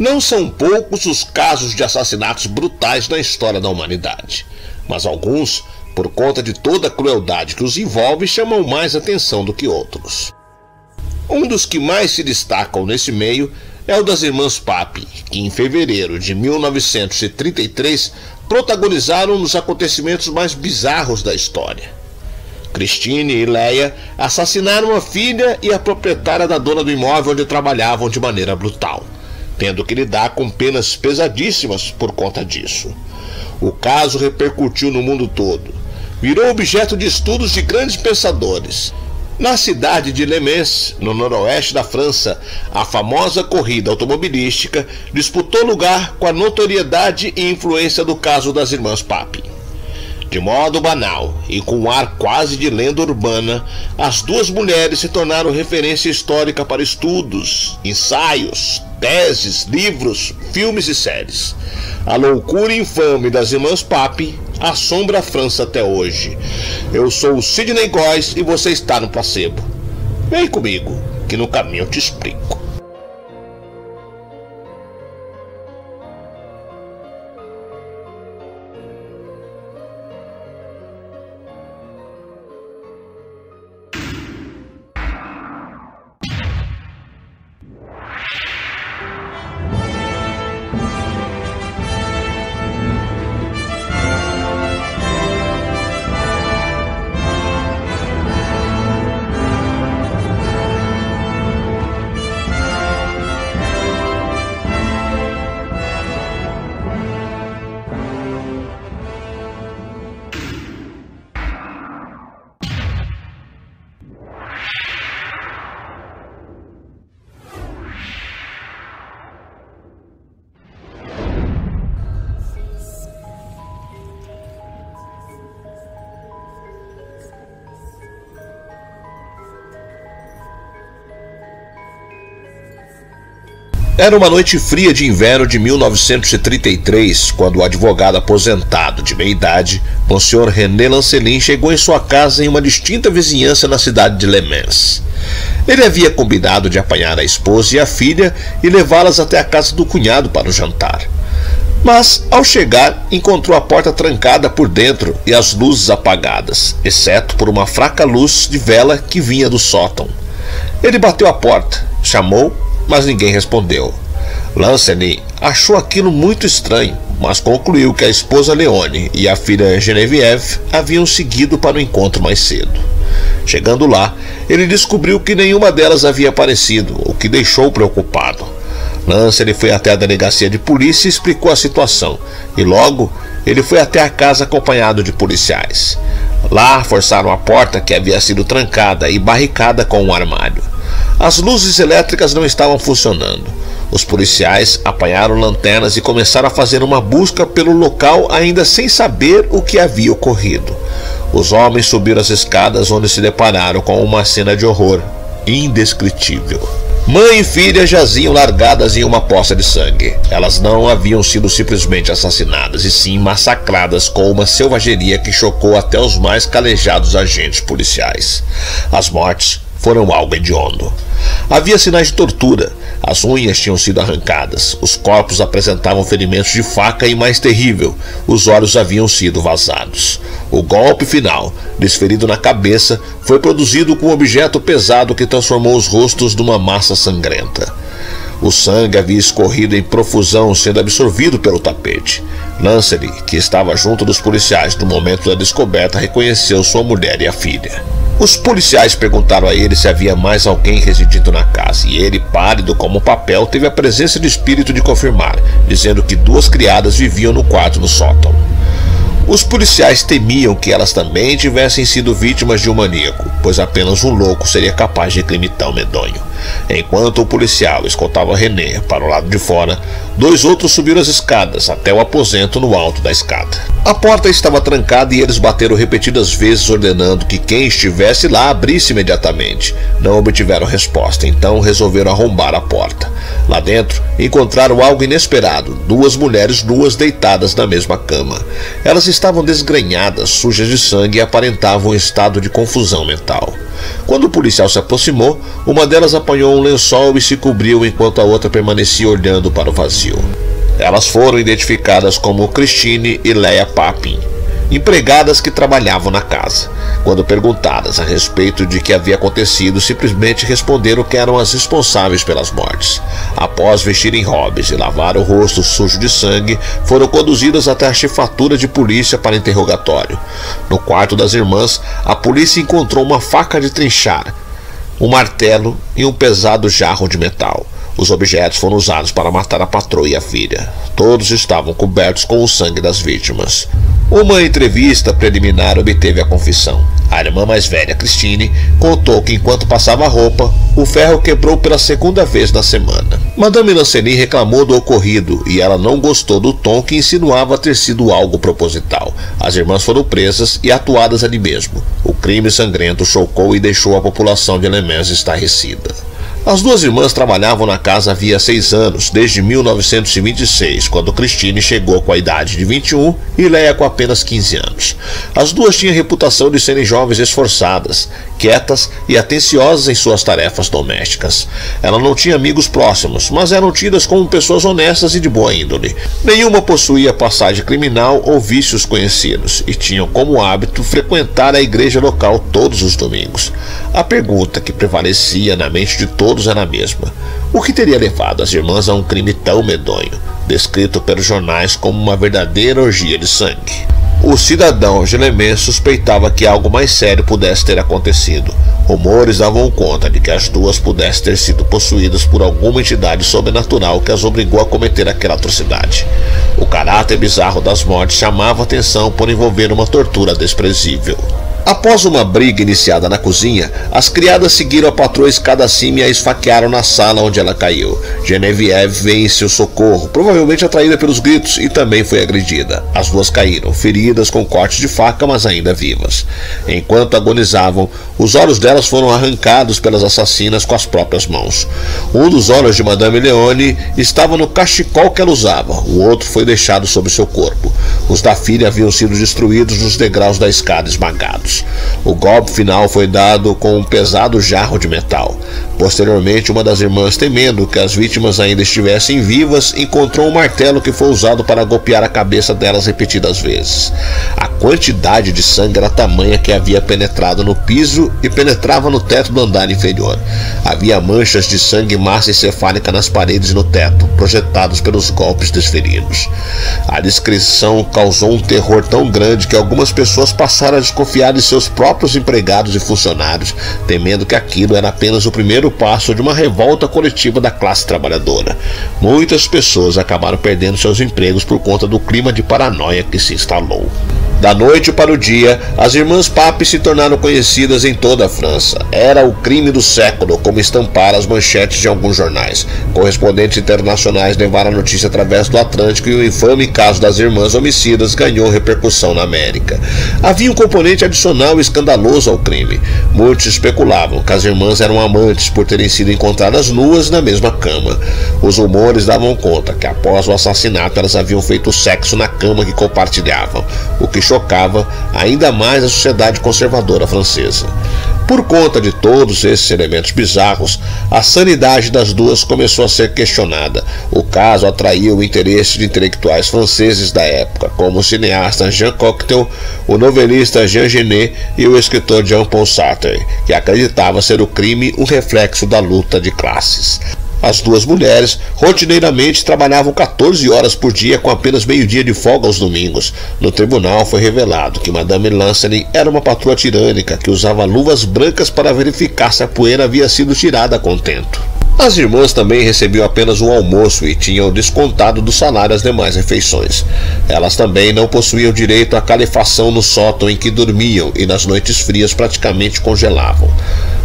Não são poucos os casos de assassinatos brutais na história da humanidade, mas alguns, por conta de toda a crueldade que os envolve, chamam mais atenção do que outros. Um dos que mais se destacam nesse meio é o das irmãs Pape, que em fevereiro de 1933 protagonizaram um dos acontecimentos mais bizarros da história. Christine e Leia assassinaram a filha e a proprietária da dona do imóvel onde trabalhavam de maneira brutal, tendo que lidar com penas pesadíssimas por conta disso. O caso repercutiu no mundo todo, virou objeto de estudos de grandes pensadores. Na cidade de Le Mans, no noroeste da França, a famosa corrida automobilística disputou lugar com a notoriedade e influência do caso das irmãs Pape. De modo banal e com um ar quase de lenda urbana, as duas mulheres se tornaram referência histórica para estudos, ensaios, teses, livros, filmes e séries. A loucura infame das irmãs Pape assombra a França até hoje. Eu sou o Sidney Góes e você está no Placebo. Vem comigo, que no caminho eu te explico. Era uma noite fria de inverno de 1933, quando o advogado aposentado de meia-idade, Monsieur René Lancelin, chegou em sua casa em uma distinta vizinhança na cidade de Le Mans. Ele havia combinado de apanhar a esposa e a filha e levá-las até a casa do cunhado para o jantar. Mas, ao chegar, encontrou a porta trancada por dentro e as luzes apagadas, exceto por uma fraca luz de vela que vinha do sótão. Ele bateu à porta, chamou, mas ninguém respondeu. Lancelin achou aquilo muito estranho, mas concluiu que a esposa Leone e a filha Geneviève haviam seguido para o encontro mais cedo. Chegando lá, ele descobriu que nenhuma delas havia aparecido, o que deixou preocupado. Lancelin foi até a delegacia de polícia e explicou a situação, e logo ele foi até a casa acompanhado de policiais. Lá forçaram a porta, que havia sido trancada e barricada com um armário. As luzes elétricas não estavam funcionando. Os policiais apanharam lanternas e começaram a fazer uma busca pelo local, ainda sem saber o que havia ocorrido. Os homens subiram as escadas, onde se depararam com uma cena de horror indescritível. Mãe e filha jaziam largadas em uma poça de sangue. Elas não haviam sido simplesmente assassinadas, e sim massacradas com uma selvageria que chocou até os mais calejados agentes policiais. As mortes foram algo hediondo. Havia sinais de tortura. As unhas tinham sido arrancadas. Os corpos apresentavam ferimentos de faca e, mais terrível, os olhos haviam sido vazados. O golpe final, desferido na cabeça, foi produzido com um objeto pesado que transformou os rostos numa massa sangrenta. O sangue havia escorrido em profusão, sendo absorvido pelo tapete. Lancelin, que estava junto dos policiais no momento da descoberta, reconheceu sua mulher e a filha. Os policiais perguntaram a ele se havia mais alguém residindo na casa, e ele, pálido como papel, teve a presença de espírito de confirmar, dizendo que 2 criadas viviam no quarto no sótão. Os policiais temiam que elas também tivessem sido vítimas de um maníaco, pois apenas um louco seria capaz de crime tão medonho. Enquanto o policial escoltava René para o lado de fora, 2 outros subiram as escadas até o aposento no alto da escada. A porta estava trancada e eles bateram repetidas vezes, ordenando que quem estivesse lá abrisse imediatamente. Não obtiveram resposta, então resolveram arrombar a porta. Lá dentro, encontraram algo inesperado: 2 mulheres nuas deitadas na mesma cama. Elas estavam desgrenhadas, sujas de sangue, e aparentavam um estado de confusão mental. Quando o policial se aproximou, uma delas apanhou um lençol e se cobriu enquanto a outra permanecia olhando para o vazio. Elas foram identificadas como Christine e Leah Papin, empregadas que trabalhavam na casa. Quando perguntadas a respeito de que havia acontecido, simplesmente responderam que eram as responsáveis pelas mortes. Após vestirem Hobbes e lavar o rosto sujo de sangue, foram conduzidas até a chefatura de polícia para interrogatório. No quarto das irmãs, a polícia encontrou uma faca de trinchar, um martelo e um pesado jarro de metal. Os objetos foram usados para matar a patroa e a filha. Todos estavam cobertos com o sangue das vítimas. Uma entrevista preliminar obteve a confissão. A irmã mais velha, Christine, contou que enquanto passava a roupa, o ferro quebrou pela segunda vez na semana. Madame Lancelin reclamou do ocorrido e ela não gostou do tom que insinuava ter sido algo proposital. As irmãs foram presas e atuadas ali mesmo. O crime sangrento chocou e deixou a população de Le Mans estarrecida. As duas irmãs trabalhavam na casa havia 6 anos, desde 1926, quando Christine chegou com a idade de 21 e Leah com apenas 15 anos. As duas tinham a reputação de serem jovens esforçadas, quietas e atenciosas em suas tarefas domésticas. Ela não tinha amigos próximos, mas eram tidas como pessoas honestas e de boa índole. Nenhuma possuía passagem criminal ou vícios conhecidos, e tinham como hábito frequentar a igreja local todos os domingos. A pergunta que prevalecia na mente de todos era a mesma: o que teria levado as irmãs a um crime tão medonho, descrito pelos jornais como uma verdadeira orgia de sangue? O cidadão de Le Mans suspeitava que algo mais sério pudesse ter acontecido. Rumores davam conta de que as duas pudessem ter sido possuídas por alguma entidade sobrenatural que as obrigou a cometer aquela atrocidade. O caráter bizarro das mortes chamava a atenção por envolver uma tortura desprezível. Após uma briga iniciada na cozinha, as criadas seguiram a patroa escada acima e a esfaquearam na sala onde ela caiu. Genevieve veio em seu socorro, provavelmente atraída pelos gritos, e também foi agredida. As duas caíram, feridas com cortes de faca, mas ainda vivas. Enquanto agonizavam, os olhos delas foram arrancados pelas assassinas com as próprias mãos. Um dos olhos de Madame Leone estava no cachecol que ela usava, o outro foi deixado sobre seu corpo. Os da filha haviam sido destruídos nos degraus da escada esmagados. O golpe final foi dado com um pesado jarro de metal. Posteriormente, uma das irmãs, temendo que as vítimas ainda estivessem vivas, encontrou um martelo que foi usado para golpear a cabeça delas repetidas vezes. A quantidade de sangue era tamanha que havia penetrado no piso e penetrava no teto do andar inferior. Havia manchas de sangue e massa encefálica nas paredes e no teto, projetados pelos golpes desferidos. A descrição causou um terror tão grande que algumas pessoas passaram a desconfiar de seus próprios empregados e funcionários, temendo que aquilo era apenas o primeiro passo de uma revolta coletiva da classe trabalhadora. Muitas pessoas acabaram perdendo seus empregos por conta do clima de paranoia que se instalou. Da noite para o dia, as irmãs Pape se tornaram conhecidas em toda a França. Era o crime do século, como estamparam as manchetes de alguns jornais. Correspondentes internacionais levaram a notícia através do Atlântico e o infame caso das irmãs homicidas ganhou repercussão na América. Havia um componente adicional e escandaloso ao crime. Muitos especulavam que as irmãs eram amantes por terem sido encontradas nuas na mesma cama. Os rumores davam conta que após o assassinato elas haviam feito sexo na cama que compartilhavam, o que chocava ainda mais a sociedade conservadora francesa. Por conta de todos esses elementos bizarros, a sanidade das duas começou a ser questionada. O caso atraiu o interesse de intelectuais franceses da época, como o cineasta Jean Cocteau, o novelista Jean Genet e o escritor Jean-Paul Sartre, que acreditava ser o crime um reflexo da luta de classes. As duas mulheres rotineiramente trabalhavam 14 horas por dia com apenas meio-dia de folga aos domingos. No tribunal foi revelado que Madame Lancelin era uma patroa tirânica que usava luvas brancas para verificar se a poeira havia sido tirada a contento. As irmãs também recebiam apenas um almoço e tinham descontado do salário as demais refeições. Elas também não possuíam direito à calefação no sótão em que dormiam e nas noites frias praticamente congelavam.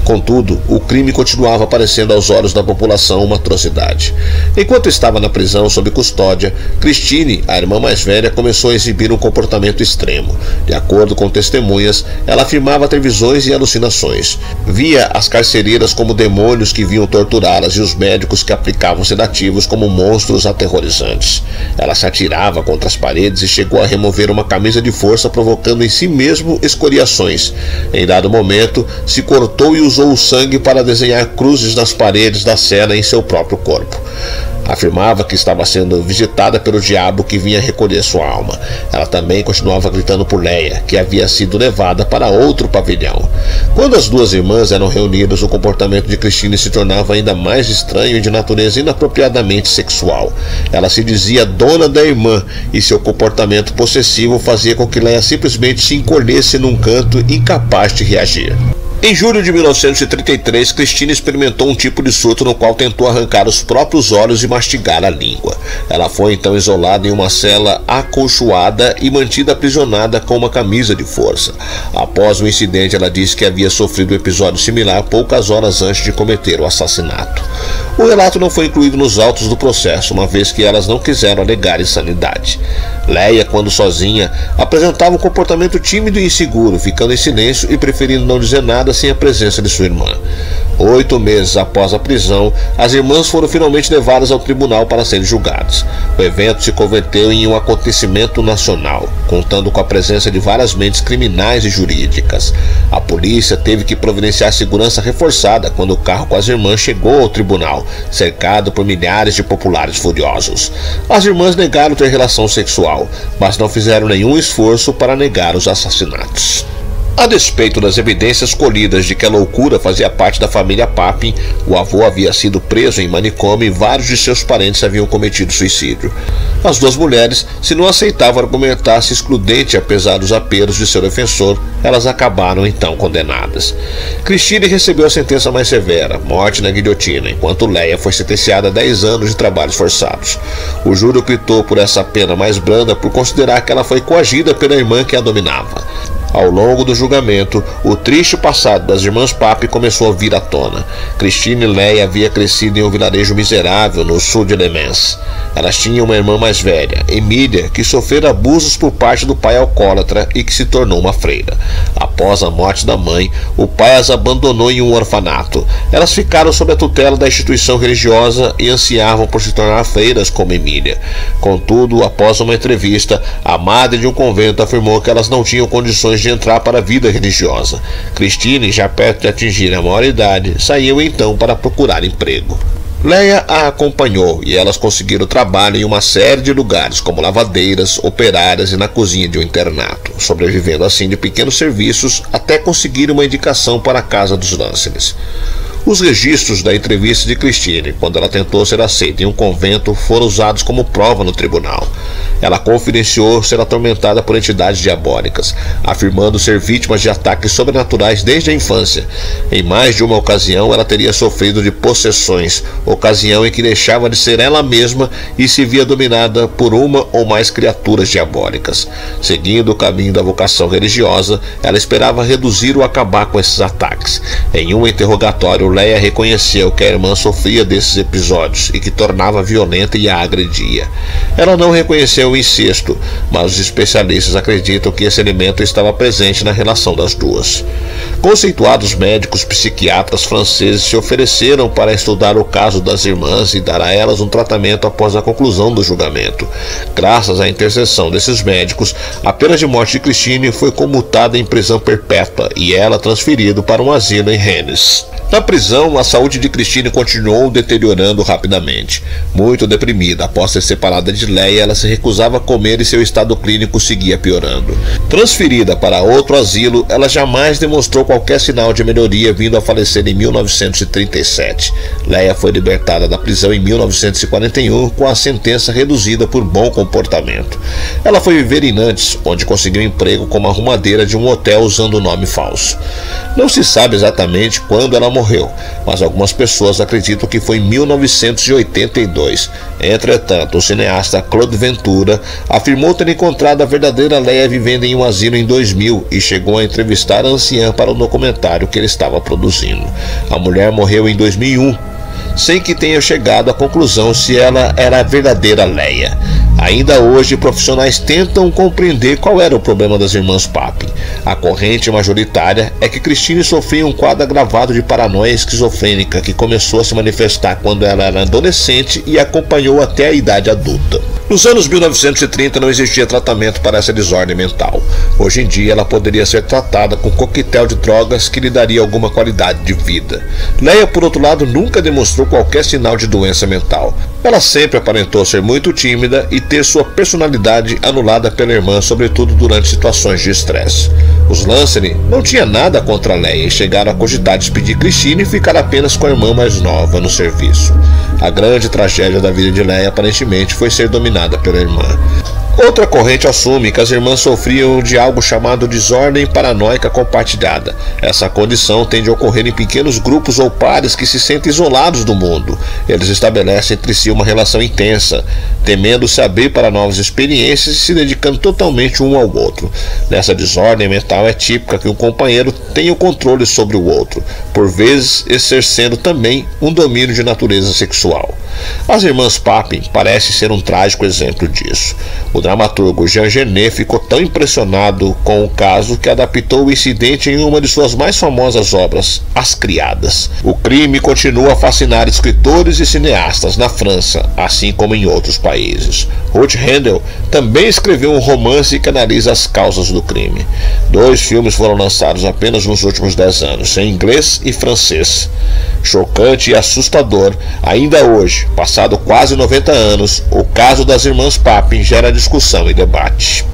Contudo, o crime continuava aparecendo aos olhos da população uma atrocidade. Enquanto estava na prisão sob custódia, Christine, a irmã mais velha, começou a exibir um comportamento extremo. De acordo com testemunhas, ela afirmava ter visões e alucinações. Via as carcereiras como demônios que vinham torturá-las e os médicos que aplicavam sedativos como monstros aterrorizantes. Ela se atirava contra as paredes e chegou a remover uma camisa de força, provocando em si mesmo escoriações. Em dado momento, se cortou e usou o sangue para desenhar cruzes nas paredes da cela em seu próprio corpo. Afirmava que estava sendo visitada pelo diabo que vinha recolher sua alma. Ela também continuava gritando por Leia, que havia sido levada para outro pavilhão. Quando as duas irmãs eram reunidas, o comportamento de Christine se tornava ainda mais estranho e de natureza inapropriadamente sexual. Ela se dizia dona da irmã e seu comportamento possessivo fazia com que Leia simplesmente se encolhesse num canto, incapaz de reagir. Em julho de 1933, Christine experimentou um tipo de surto no qual tentou arrancar os próprios olhos e mastigar a língua. Ela foi então isolada em uma cela acolchoada e mantida aprisionada com uma camisa de força. Após o incidente, ela disse que havia sofrido um episódio similar poucas horas antes de cometer o assassinato. O relato não foi incluído nos autos do processo, uma vez que elas não quiseram alegar insanidade. Leia, quando sozinha, apresentava um comportamento tímido e inseguro, ficando em silêncio e preferindo não dizer nada sem a presença de sua irmã. 8 meses após a prisão, as irmãs foram finalmente levadas ao tribunal para serem julgadas. O evento se converteu em um acontecimento nacional, contando com a presença de várias mentes criminais e jurídicas. A polícia teve que providenciar segurança reforçada quando o carro com as irmãs chegou ao tribunal, cercado por milhares de populares furiosos. As irmãs negaram ter relação sexual, mas não fizeram nenhum esforço para negar os assassinatos. A despeito das evidências colhidas de que a loucura fazia parte da família Papin, o avô havia sido preso em manicômio e vários de seus parentes haviam cometido suicídio. As duas mulheres, se não aceitavam argumentar-se excludente apesar dos apelos de seu defensor, elas acabaram então condenadas. Christine recebeu a sentença mais severa, morte na guilhotina, enquanto Leia foi sentenciada a 10 anos de trabalhos forçados. O júri optou por essa pena mais branda por considerar que ela foi coagida pela irmã que a dominava. Ao longo do julgamento, o triste passado das irmãs Papin começou a vir à tona. Christine Leia havia crescido em um vilarejo miserável no sul de Le Mans. Elas tinham uma irmã mais velha, Emília, que sofreu abusos por parte do pai alcoólatra e que se tornou uma freira. Após a morte da mãe, o pai as abandonou em um orfanato. Elas ficaram sob a tutela da instituição religiosa e ansiavam por se tornar freiras como Emília. Contudo, após uma entrevista, a madre de um convento afirmou que elas não tinham condições de entrar para a vida religiosa. Christine, já perto de atingir a maioridade, saiu então para procurar emprego. Leia a acompanhou e elas conseguiram trabalho em uma série de lugares, como lavadeiras, operárias e na cozinha de um internato, sobrevivendo assim de pequenos serviços até conseguir uma indicação para a casa dos Lanceles. Os registros da entrevista de Christine, quando ela tentou ser aceita em um convento, foram usados como prova no tribunal. Ela confidenciou ser atormentada por entidades diabólicas, afirmando ser vítima de ataques sobrenaturais desde a infância. Em mais de uma ocasião, ela teria sofrido de possessões, ocasião em que deixava de ser ela mesma e se via dominada por uma ou mais criaturas diabólicas. Seguindo o caminho da vocação religiosa, ela esperava reduzir ou acabar com esses ataques. Em um interrogatório, Leia reconheceu que a irmã sofria desses episódios e que tornava violenta e a agredia. Ela não reconheceu o incesto, mas os especialistas acreditam que esse elemento estava presente na relação das duas. Conceituados médicos psiquiatras franceses se ofereceram para estudar o caso das irmãs e dar a elas um tratamento após a conclusão do julgamento. Graças à intercessão desses médicos, a pena de morte de Christine foi comutada em prisão perpétua e ela transferida para um asilo em Rennes. Na prisão, a saúde de Christine continuou deteriorando rapidamente. Muito deprimida, após ser separada de Leia, ela se recusava a comer e seu estado clínico seguia piorando. Transferida para outro asilo, ela jamais demonstrou qualquer sinal de melhoria, vindo a falecer em 1937. Leia foi libertada da prisão em 1941 com a sentença reduzida por bom comportamento. Ela foi viver em Nantes, onde conseguiu emprego como arrumadeira de um hotel usando um nome falso. Não se sabe exatamente quando ela morreu, ocorreu, mas algumas pessoas acreditam que foi em 1982. Entretanto, o cineasta Claude Ventura afirmou ter encontrado a verdadeira Leia vivendo em um asilo em 2000 e chegou a entrevistar a anciã para o documentário que ele estava produzindo. A mulher morreu em 2001, sem que tenha chegado à conclusão se ela era a verdadeira Leia. Ainda hoje, profissionais tentam compreender qual era o problema das irmãs Papin. A corrente majoritária é que Christine sofria um quadro agravado de paranoia esquizofrênica que começou a se manifestar quando ela era adolescente e acompanhou até a idade adulta. Nos anos 1930 não existia tratamento para essa desordem mental. Hoje em dia ela poderia ser tratada com um coquetel de drogas que lhe daria alguma qualidade de vida. Leia, por outro lado, nunca demonstrou qualquer sinal de doença mental. Ela sempre aparentou ser muito tímida e ter sua personalidade anulada pela irmã, sobretudo durante situações de estresse. Os Lanseny não tinham nada contra Leia e chegaram a cogitar despedir Christine e ficar apenas com a irmã mais nova no serviço. A grande tragédia da vida de Leia aparentemente foi ser dominada pela irmã. Outra corrente assume que as irmãs sofriam de algo chamado desordem paranoica compartilhada. Essa condição tende a ocorrer em pequenos grupos ou pares que se sentem isolados do mundo. Eles estabelecem entre si uma relação intensa, temendo se abrir para novas experiências e se dedicando totalmente um ao outro. Nessa desordem mental é típica que um companheiro tenha o controle sobre o outro, por vezes exercendo também um domínio de natureza sexual. As irmãs Papin parecem ser um trágico exemplo disso. O dramaturgo Jean Genet ficou tão impressionado com o caso que adaptou o incidente em uma de suas mais famosas obras, As Criadas. O crime continua a fascinar escritores e cineastas na França, assim como em outros países. Ruth Handel também escreveu um romance que analisa as causas do crime. 2 filmes foram lançados apenas nos últimos 10 anos, em inglês e francês. Chocante e assustador, ainda hoje, passado quase 90 anos, o caso das irmãs Papin gera discussão e debate.